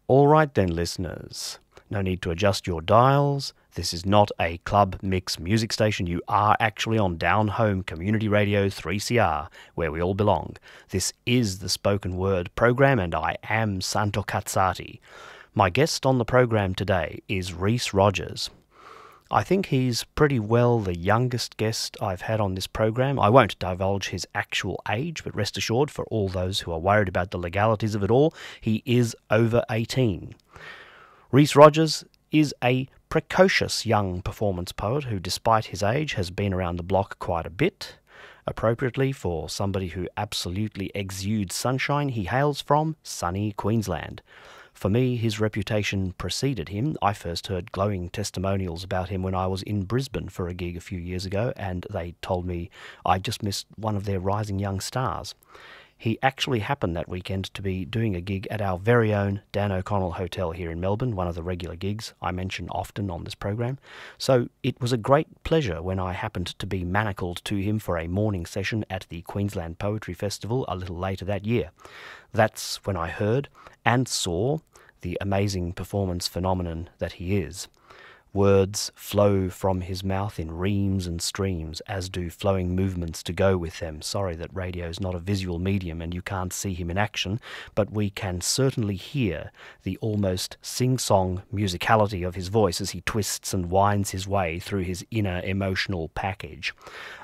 All right then, listeners. No need to adjust your dials. This is not a club mix music station. You are actually on Down Home Community Radio 3CR, where we all belong. This is the spoken word program, and I am Santo Cazzati. My guest on the program today is Rhys Rodgers. I think he's pretty well the youngest guest I've had on this program. I won't divulge his actual age, but rest assured, for all those who are worried about the legalities of it all, he is over 18. Rhys Rodgers is a precocious young performance poet who, despite his age, has been around the block quite a bit. Appropriately for somebody who absolutely exudes sunshine, he hails from sunny Queensland. For me, his reputation preceded him. I first heard glowing testimonials about him when I was in Brisbane for a gig a few years ago, and they told me I just missed one of their rising young stars. He actually happened that weekend to be doing a gig at our very own Dan O'Connell Hotel here in Melbourne, one of the regular gigs I mention often on this program. So it was a great pleasure when I happened to be manacled to him for a morning session at the Queensland Poetry Festival a little later that year. That's when I heard and saw the amazing performance phenomenon that he is. Words flow from his mouth in reams and streams, as do flowing movements to go with them. Sorry that radio is not a visual medium and you can't see him in action, but we can certainly hear the almost sing-song musicality of his voice as he twists and winds his way through his inner emotional package.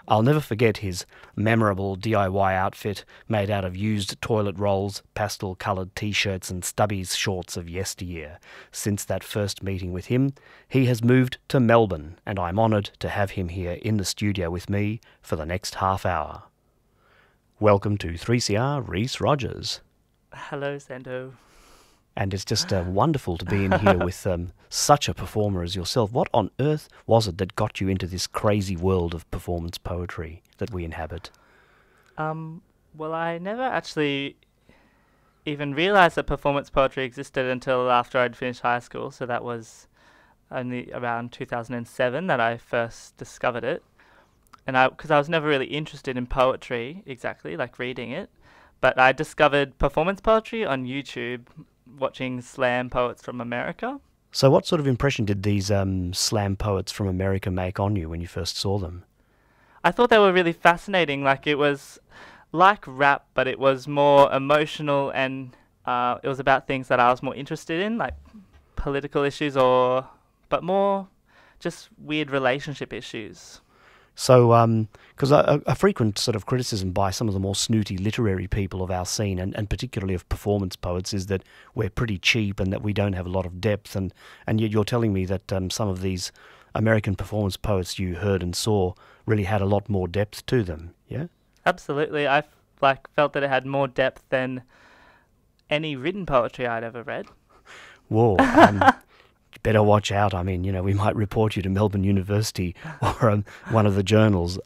I'll never forget his memorable DIY outfit made out of used toilet rolls, pastel-coloured t-shirts and stubbies shorts of yesteryear. Since that first meeting with him, he has moved to Melbourne, and I'm honoured to have him here in the studio with me for the next half hour. Welcome to 3CR, Rhys Rodgers. Hello, Santo. And it's just wonderful to be in here with such a performer as yourself. What on earth was it that got you into this crazy world of performance poetry that we inhabit? Well, I never actually even realised that performance poetry existed until after I'd finished high school. So that was only around 2007 that I first discovered it. And because I was never really interested in poetry exactly, like reading it. But I discovered performance poetry on YouTube, watching slam poets from America. So what sort of impression did these slam poets from America make on you when you first saw them? I thought they were really fascinating. Like, it was like rap, but it was more emotional, and it was about things that I was more interested in, like political issues, but more just weird relationship issues. So, because a frequent sort of criticism by some of the more snooty literary people of our scene, and particularly of performance poets, is that we're pretty cheap and that we don't have a lot of depth. And yet you're telling me that some of these American performance poets you heard and saw really had a lot more depth to them, yeah? Absolutely. I felt that it had more depth than any written poetry I'd ever read. Whoa. Better watch out. I mean, we might report you to Melbourne University or one of the journals.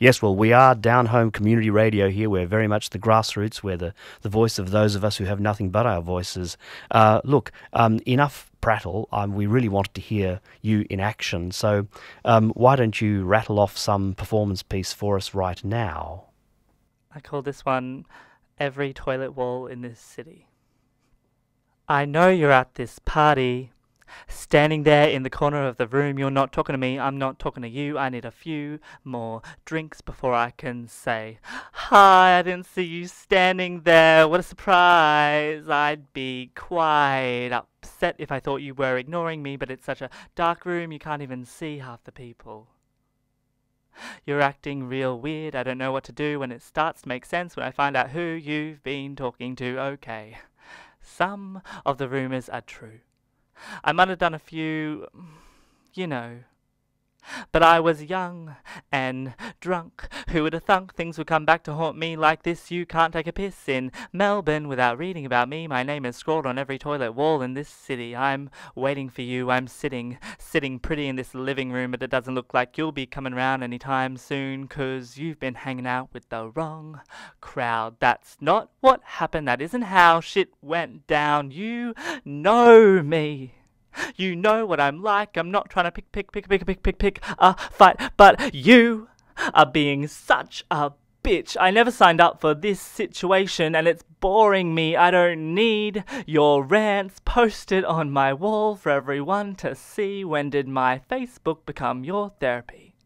Yes, well, we are Down Home Community Radio here. We're very much the grassroots. We're the voice of those of us who have nothing but our voices. Look, enough prattle. We really wanted to hear you in action. So why don't you rattle off some performance piece for us right now? I call this one Every Toilet Wall in This City. I know you're at this party, standing there in the corner of the room. You're not talking to me, I'm not talking to you. I need a few more drinks before I can say, hi, I didn't see you standing there. What a surprise. I'd be quite upset if I thought you were ignoring me, but it's such a dark room you can't even see half the people. You're acting real weird. I don't know what to do when it starts to make sense when I find out who you've been talking to. Okay, some of the rumours are true. I might have done a few, but I was young and drunk. Who would have thunk things would come back to haunt me like this? You can't take a piss in Melbourne without reading about me. My name is scrawled on every toilet wall in this city. I'm waiting for you. I'm sitting pretty in this living room, but it doesn't look like you'll be coming round anytime soon, 'cause you've been hanging out with the wrong crowd. That's not what happened. That isn't how shit went down. You know me. You know what I'm like. I'm not trying to pick a fight, but you are being such a Bitch, I never signed up for this situation and it's boring me. I don't need your rants posted on my wall for everyone to see. When did my Facebook become your therapy?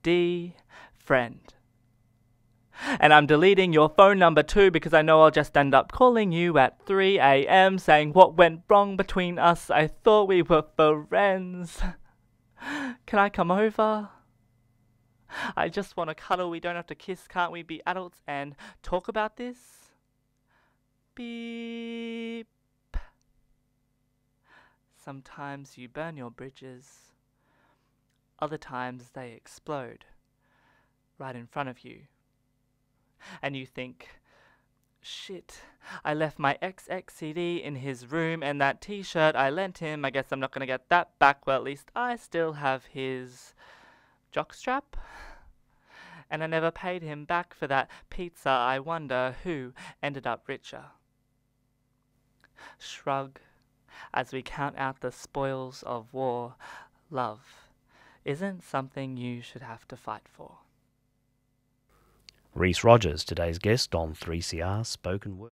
D. Friend. And I'm deleting your phone number too because I know I'll just end up calling you at 3 a.m. saying what went wrong between us. I thought we were friends. Can I come over? I just want to cuddle. We don't have to kiss. Can't we be adults and talk about this? Beep. Sometimes you burn your bridges. Other times they explode right in front of you. And you think, shit, I left my XX CD in his room and that t-shirt I lent him, I guess I'm not going to get that back. Well, at least I still have his jockstrap. And I never paid him back for that pizza. I wonder who ended up richer. Shrug as we count out the spoils of war. Love isn't something you should have to fight for. Rhys Rodgers, today's guest on 3CR Spoken Word.